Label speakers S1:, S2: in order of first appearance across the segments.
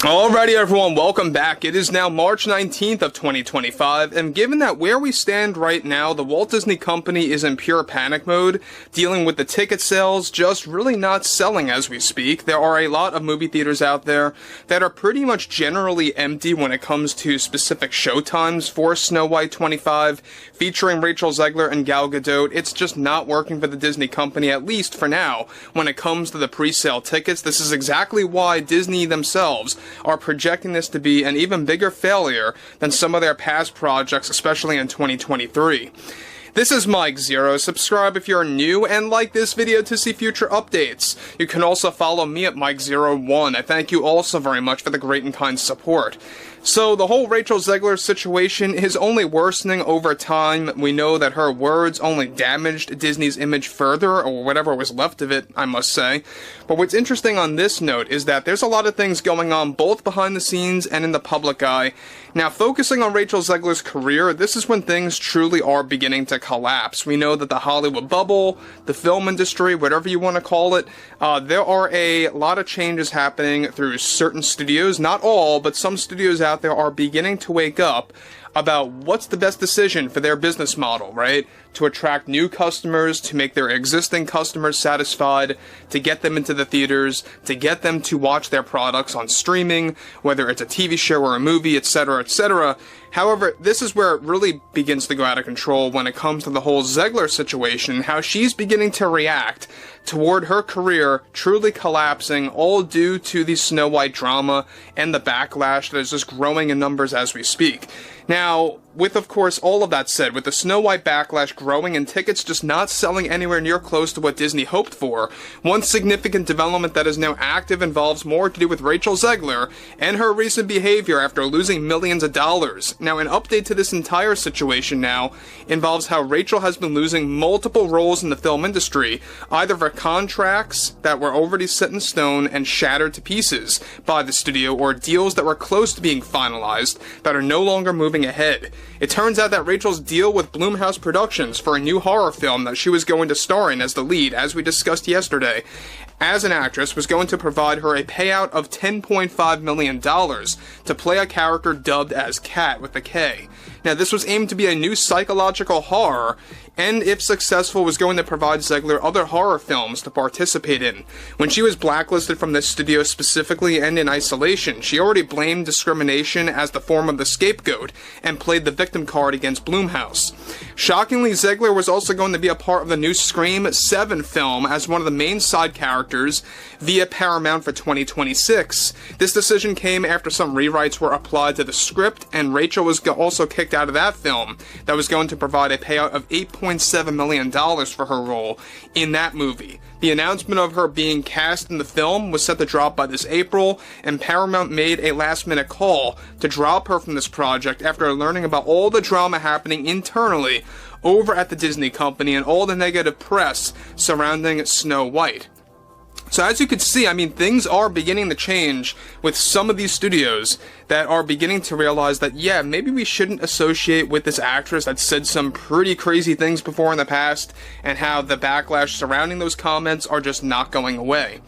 S1: Alrighty everyone, welcome back. It is now March 19th of 2025, and given that where we stand right now, the Walt Disney Company is in pure panic mode, dealing with the ticket sales just really not selling as we speak. There are a lot of movie theaters out there that are pretty much generally empty when it comes to specific showtimes for Snow White 25, featuring Rachel Zegler and Gal Gadot. It's just not working for the Disney Company, at least for now, when it comes to the pre-sale tickets. This is exactly why Disney themselves are projecting this to be an even bigger failure than some of their past projects, especially in 2023. This is Mike Zero. Subscribe if you're new and like this video to see future updates. You can also follow me at Mike01. I thank you also very much for the great and kind support. So the whole Rachel Zegler situation is only worsening over time. We know that her words only damaged Disney's image further, or whatever was left of it, I must say. But what's interesting on this note is that there's a lot of things going on both behind the scenes and in the public eye. Now, focusing on Rachel Zegler's career, this is when things truly are beginning to collapse. We know that the Hollywood bubble, the film industry, whatever you want to call it, there are a lot of changes happening through certain studios. Not all, but some studios out there are beginning to wake up about what's the best decision for their business model, right? To attract new customers, to make their existing customers satisfied, to get them into the theaters, to get them to watch their products on streaming, whether it's a TV show or a movie, etc., etc. However, this is where it really begins to go out of control when it comes to the whole Zegler situation, how she's beginning to react toward her career truly collapsing, all due to the Snow White drama and the backlash that is just growing in numbers as we speak. Now, with, of course, all of that said, with the Snow White backlash growing and tickets just not selling anywhere near close to what Disney hoped for, one significant development that is now active involves more to do with Rachel Zegler and her recent behavior after losing millions of dollars. Now, an update to this entire situation now involves how Rachel has been losing multiple roles in the film industry, either for contracts that were already set in stone and shattered to pieces by the studio, or deals that were close to being finalized that are no longer moving ahead. It turns out that Rachel's deal with Blumhouse Productions for a new horror film that she was going to star in as the lead, as we discussed yesterday, as an actress, was going to provide her a payout of $10.5 million to play a character dubbed as Cat with a K. Now, this was aimed to be a new psychological horror, and if successful, was going to provide Zegler other horror films to participate in. When she was blacklisted from this studio specifically and in isolation, she already blamed discrimination as the form of the scapegoat and played the victim card against Blumhouse. Shockingly, Zegler was also going to be a part of the new Scream 7 film as one of the main side characters via Paramount for 2026. This decision came after some rewrites were applied to the script, and Rachel was also kicked out of that film that was going to provide a payout of $8.7 million for her role in that movie. The announcement of her being cast in the film was set to drop by this April, and Paramount made a last-minute call to drop her from this project after learning about all the drama happening internally over at the Disney Company and all the negative press surrounding Snow White. So as you can see, I mean, things are beginning to change with some of these studios that are beginning to realize that, yeah, maybe we shouldn't associate with this actress that said some pretty crazy things before in the past, and how the backlash surrounding those comments are just not going away.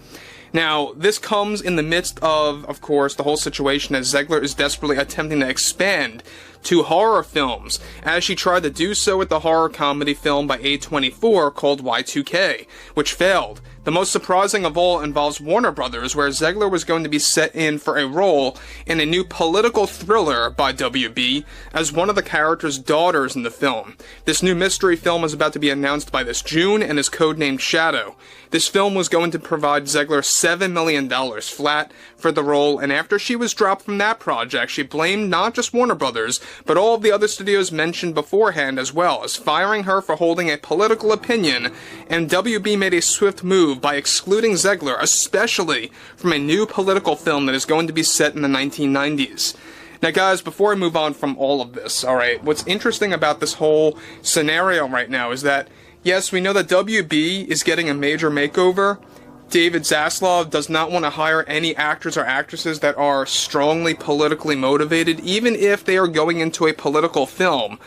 S1: Now, this comes in the midst of course, the whole situation as Zegler is desperately attempting to expand to horror films, as she tried to do so with the horror comedy film by A24 called Y2K, which failed. The most surprising of all involves Warner Brothers, where Zegler was going to be set in for a role in a new political thriller by WB as one of the character's daughters in the film. This new mystery film is about to be announced by this June and is codenamed Shadow. This film was going to provide Zegler $7 million flat for the role, and after she was dropped from that project, she blamed not just Warner Brothers, but all of the other studios mentioned beforehand as well, as firing her for holding a political opinion, and WB made a swift move by excluding Zegler, especially from a new political film that is going to be set in the 1990s. Now guys, before I move on from all of this, alright, what's interesting about this whole scenario right now is that, yes, we know that WB is getting a major makeover. David Zaslav does not want to hire any actors or actresses that are strongly politically motivated, even if they are going into a political film.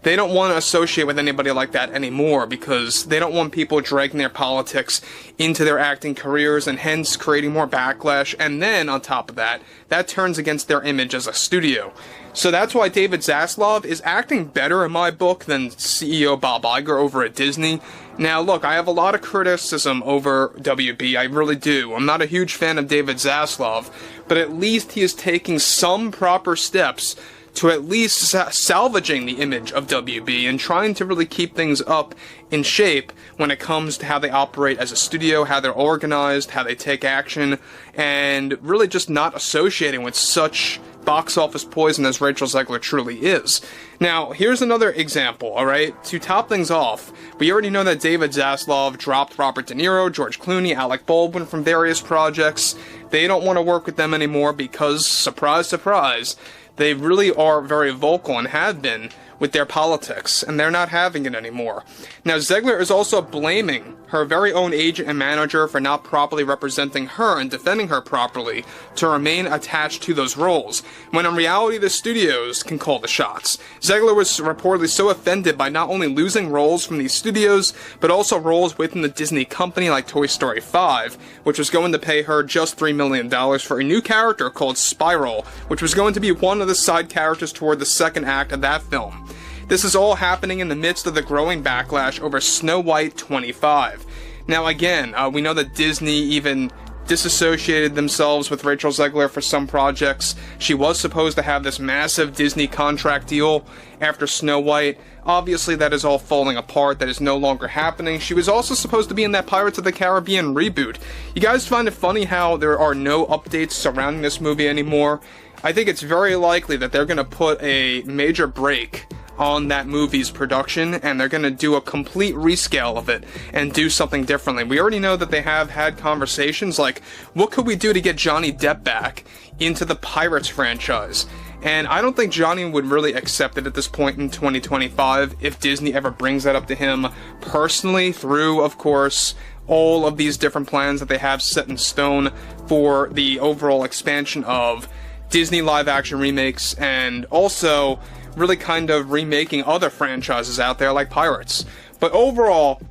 S1: they don't want to associate with anybody like that anymore because they don't want people dragging their politics into their acting careers and hence creating more backlash. And then, on top of that, that turns against their image as a studio. So that's why David Zaslav is acting better in my book than CEO Bob Iger over at Disney. Now, look, I have a lot of criticism over WB, I really do. I'm not a huge fan of David Zaslav, but at least he is taking some proper steps to at least salvaging the image of WB and trying to really keep things up in shape when it comes to how they operate as a studio, how they're organized, how they take action, and really just not associating with such box office poison as Rachel Zegler truly is. Now, here's another example, alright? To top things off, we already know that David Zaslav dropped Robert De Niro, George Clooney, Alec Baldwin from various projects. They don't want to work with them anymore because, surprise, surprise, they really are very vocal and have been with their politics, and they're not having it anymore. Now, Zegler is also blaming her very own agent and manager for not properly representing her and defending her properly to remain attached to those roles, when in reality the studios can call the shots. Zegler was reportedly so offended by not only losing roles from these studios, but also roles within the Disney company like Toy Story 5, which was going to pay her just $3 million for a new character called Spiral, which was going to be one of the side characters toward the second act of that film. This is all happening in the midst of the growing backlash over Snow White 25. Now again, we know that Disney even disassociated themselves with Rachel Zegler for some projects. She was supposed to have this massive Disney contract deal after Snow White. Obviously that is all falling apart, that is no longer happening. She was also supposed to be in that Pirates of the Caribbean reboot. You guys find it funny how there are no updates surrounding this movie anymore? I think it's very likely that they're going to put a major break on that movie's production, and they're going to do a complete rescale of it and do something differently. We already know that they have had conversations like, what could we do to get Johnny Depp back into the Pirates franchise? And I don't think Johnny would really accept it at this point in 2025 if Disney ever brings that up to him personally through, of course, all of these different plans that they have set in stone for the overall expansion of Disney live-action remakes and also really kind of remaking other franchises out there like Pirates. But overall,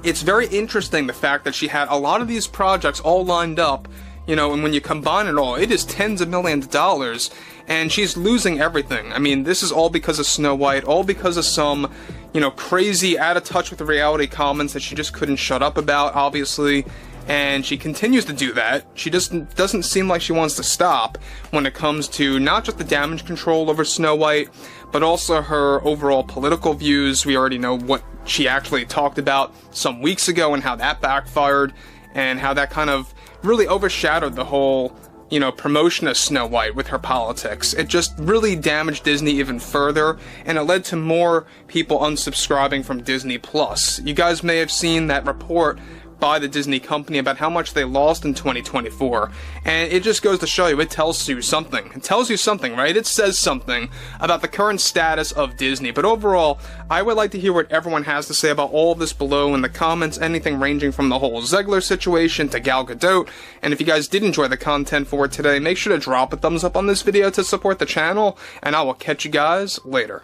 S1: it's very interesting the fact that she had a lot of these projects all lined up, you know, and when you combine it all, it is tens of millions of dollars, and she's losing everything. I mean, this is all because of Snow White, all because of some, you know, crazy, out of touch with the reality comments that she just couldn't shut up about, obviously. And she continues to do that. She just doesn't seem like she wants to stop when it comes to not just the damage control over Snow White, but also her overall political views. We already know what she actually talked about some weeks ago and how that backfired, and how that kind of really overshadowed the whole, you know, promotion of Snow White with her politics. It just really damaged Disney even further, and it led to more people unsubscribing from Disney Plus. You guys may have seen that report by the Disney company about how much they lost in 2024, and it just goes to show you, it tells you something. It tells you something, right? It says something about the current status of Disney. But overall, I would like to hear what everyone has to say about all of this below in the comments, anything ranging from the whole Zegler situation to Gal Gadot. And if you guys did enjoy the content for today, make sure to drop a thumbs up on this video to support the channel, and I will catch you guys later.